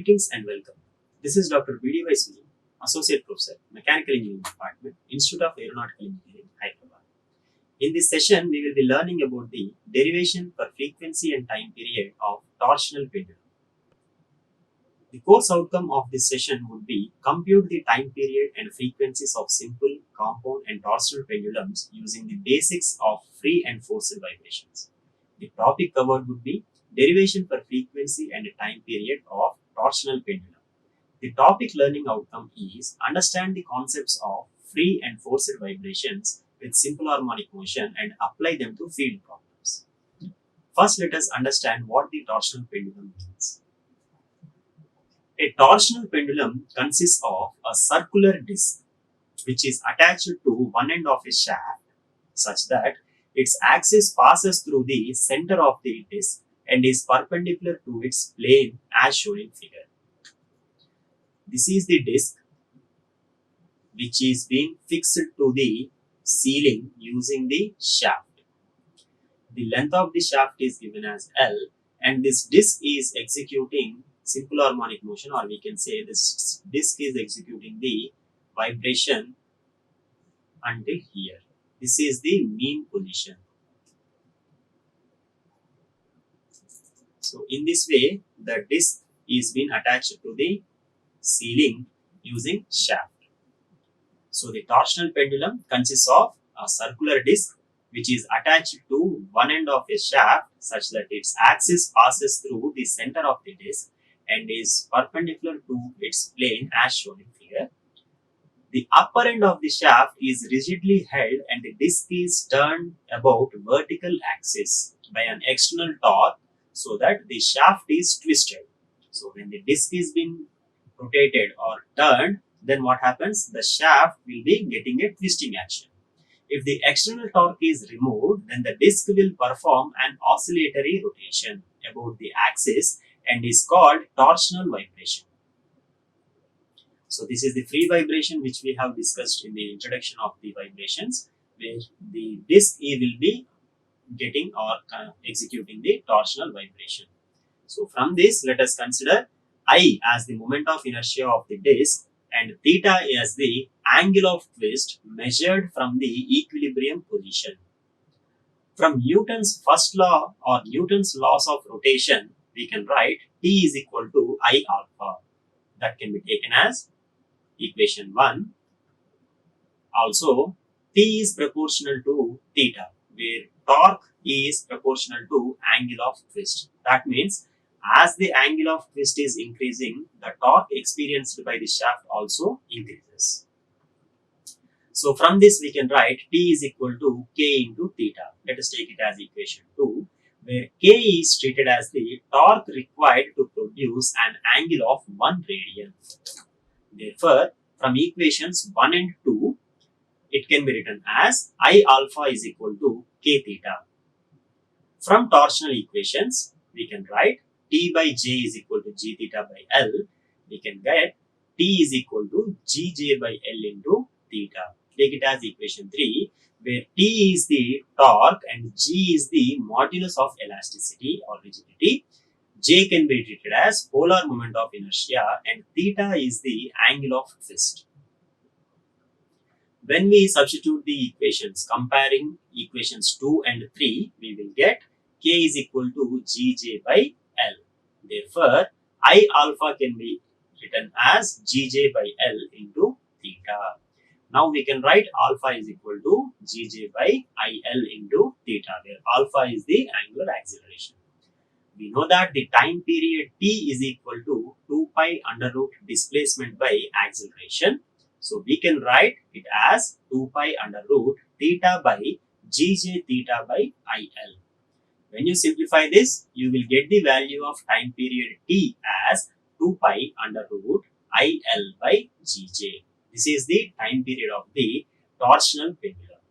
Greetings and welcome. This is Dr. BDY Sunil, Associate Professor, Mechanical Engineering Department, Institute of Aeronautical Engineering, Hyderabad. In this session, we will be learning about the derivation for frequency and time period of torsional pendulum. The course outcome of this session would be compute the time period and frequencies of simple, compound and torsional pendulums using the basics of free and forced vibrations. The topic covered would be derivation for frequency and time period of torsional pendulum. The topic learning outcome is understand the concepts of free and forced vibrations with simple harmonic motion and apply them to field problems. First, let us understand what the torsional pendulum means. A torsional pendulum consists of a circular disc which is attached to one end of a shaft such that its axis passes through the center of the disc and is perpendicular to its plane as shown in figure. This is the disc which is being fixed to the ceiling using the shaft. The length of the shaft is given as L and this disc is executing simple harmonic motion, or we can say this disc is executing the vibration until here. This is the mean position. So in this way, the disc is being attached to the ceiling using shaft. So the torsional pendulum consists of a circular disc which is attached to one end of a shaft such that its axis passes through the center of the disc and is perpendicular to its plane as shown in figure. The upper end of the shaft is rigidly held and the disc is turned about vertical axis by an external torque so that the shaft is twisted. So when the disc is being rotated or turned, then what happens? The shaft will be getting a twisting action. If the external torque is removed, then the disc will perform an oscillatory rotation about the axis and is called torsional vibration. So this is the free vibration which we have discussed in the introduction of the vibrations, where the disc will be getting or executing the torsional vibration. So from this, let us consider I as the moment of inertia of the disc and theta as the angle of twist measured from the equilibrium position. From Newton's first law or Newton's laws of rotation, we can write T is equal to I alpha. That can be taken as equation 1. Also, T is proportional to theta, where torque is proportional to angle of twist. That means as the angle of twist is increasing, the torque experienced by the shaft also increases. So from this we can write T is equal to K into theta. Let us take it as equation 2, where K is treated as the torque required to produce an angle of 1 radian. Therefore, from equations 1 and 2, it can be written as I alpha is equal to K theta. From torsional equations, we can write T by J is equal to G theta by L. We can get T is equal to Gj by L into theta. Take it as equation 3, where T is the torque and G is the modulus of elasticity or rigidity. J can be treated as polar moment of inertia and theta is the angle of twist. When we substitute the equations, comparing equations 2 and 3, we will get K is equal to Gj by L. Therefore, I alpha can be written as Gj by L into theta. Now we can write alpha is equal to Gj by IL into theta, where alpha is the angular acceleration. We know that the time period T is equal to 2 pi under root displacement by acceleration. So we can write it as 2 pi under root theta by Gj theta by IL. When you simplify this, you will get the value of time period T as 2 pi under root IL by Gj. This is the time period of the torsional pendulum.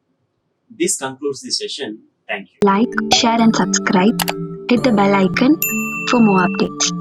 This concludes the session. Thank you. Like, share and subscribe. Hit the bell icon for more updates.